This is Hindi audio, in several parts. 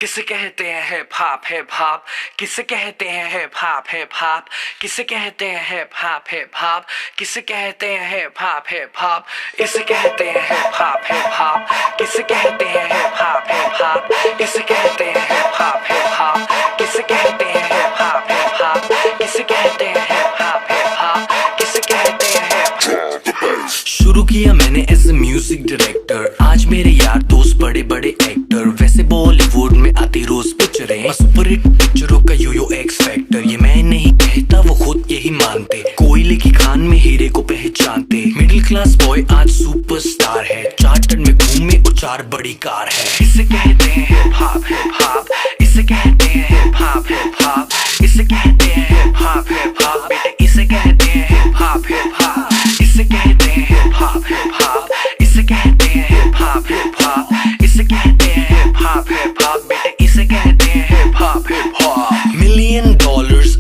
किसे कहते हैं हिप हॉप हिप हॉप, किसे कहते हैं हिप हॉप हिप हॉप, किसे कहते हैं हिप हॉप हिप हॉप, किसे कहते हैं हिप हॉप हिप हॉप, इसे कहते हैं हिप हॉप हिप हॉप, किसे कहते हैं हिप हॉप हिप हॉप, इसे कहते हैं हिप हॉप हिप हॉप, किसे कहते हैं हिप हॉप हिप हॉप, किसे कहते हैं हिप हॉप हिप हॉप, किसे कहते हैं हिप। शुरू किया मैंने एज ए म्यूजिक डायरेक्टर, आज मेरे यार दोस्त बड़े बड़े एक्टर, वैसे बॉलीवुड में आती रोज पिक्चरें, सुपर हिट पिक्चरों का यो एक्स फैक्टर, ये मैं नहीं कहता वो खुद यही मानते, कोयले की खान में हीरे को पहचानते, मिडिल क्लास बॉय आज सुपरस्टार है, चार्टर्ड में घूमे और 4 बड़ी कार है, इसे कहते हैं हिप हॉप, इसे कहते हैं हिप हॉप, इसे कहते हैं हिप हॉप बेटे, इसे कहते हैं हिप हॉप, इसे कहते हैं हिप हॉप, इसे कहते हैं हिप हॉप, इसे कहते हैं हिप हॉप बेटे, इसे कहते हैं hip hop. $1 million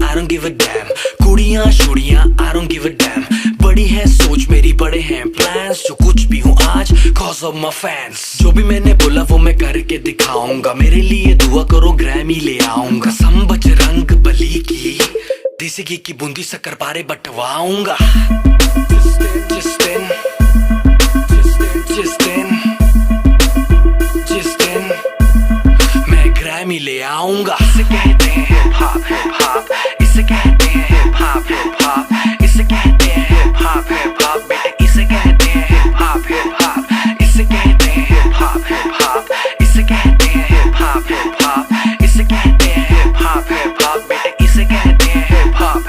I don't give a damn, कुड़ियां शुड़ियां I don't give a damn, बड़ी है सोच मेरी, बड़े हैं प्लान्स, जो कुछ भी हूँ आज cause of my fans, जो भी मैंने बोला वो मैं करके दिखाऊंगा, मेरे लिए दुआ करो ग्रैमी ले आऊंगा, सम बजरंग बली की देसी घी की बूंदी शक्कर पारे बंटवाऊंगा, जिस दिन मैं ग्रैमी ले आऊंगा, इसे कहते हैं हिप हॉप, इसे कहते हैं हिप हॉप, इसे कहते हैं हिप हॉप बेटे, इसे कहते हैं हिप हॉप, इसे कहते हैं हिप हॉप, इसे कहते हैं हिप हॉप, इसे कहते हैं हिप हॉप बेटे, इसे कहते हैं हिप हॉप।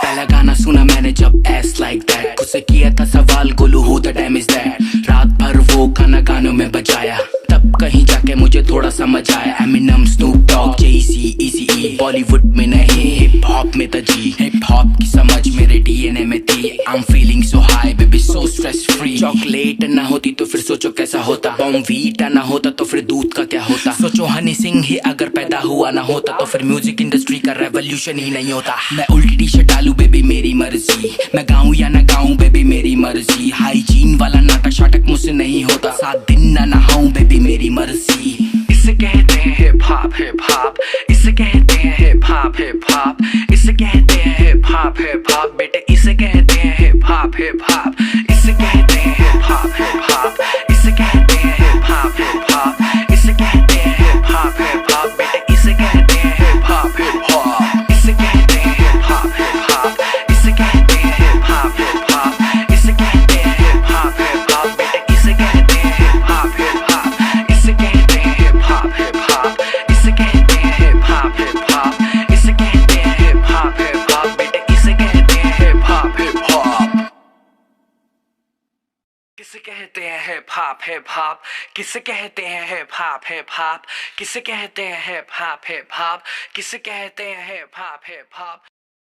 पहला गाना सुना मैंने जब एस लाइक दैट, खुद से किया था सवाल Golu who the dam is that, रात भर वो गाना गानों में बजाया, तब कहीं जाके मुझे थोड़ा समझ आया, एमिनम स्नूप डॉग जेसी इजी, बॉलीवुड में नहीं हिप हॉप में था जी, हिप हॉप की समझ मेरे डीएनए में थी, I am feeling so high baby so stress free, chocolate ना होती तो फिर सोचो कैसा होता, बॉर्नवीटा ना होता तो फिर दूध का क्या होता, सोचो हनी सिंह ही अगर पैदा हुआ ना होता तो फिर म्यूजिक इंडस्ट्री का रेवोल्यूशन ही नहीं होता, मैं उल्टी टी शर्ट डालू बेबी मेरी मर्जी, मैं गाऊं या ना गाऊं बेबी मेरी मर्जी, हाइजीन वाला नाटक शाटक मुझसे नहीं होता, 7 दिन ना नहाऊं बेबी मेरी मर्जी, इसे कहते हैं हिप हॉप, इसे कहते हैं हिप हॉप, इसे कहते हैं हिप हॉप बेटे, इसे कहते हैं हिप हॉप, इसे कहते हैं हिप हॉप, इसे कहते हैं हिप हॉप, इसे कहते हैं हिप हॉप बेटे, इसे कहते हैं हिप हॉप, इसे कहते हैं हिप हॉप, इसे कहते हैं हिप हॉप, इसे कहते हैं हिप हॉप बेटे, इसे कहते हैं हिप हॉप, इसे कहते हैं हिप हॉप, इसे कहते हैं हिप हॉप, इसे कहते हैं हिप हॉप बेटे, इसे कहते हैं हिप हॉप। किसे कहते हैं हिप हॉप, किसे कहते हैं हिप हॉप, किसे कहते हैं हिप हॉप, किसे कहते हैं हिप हॉप।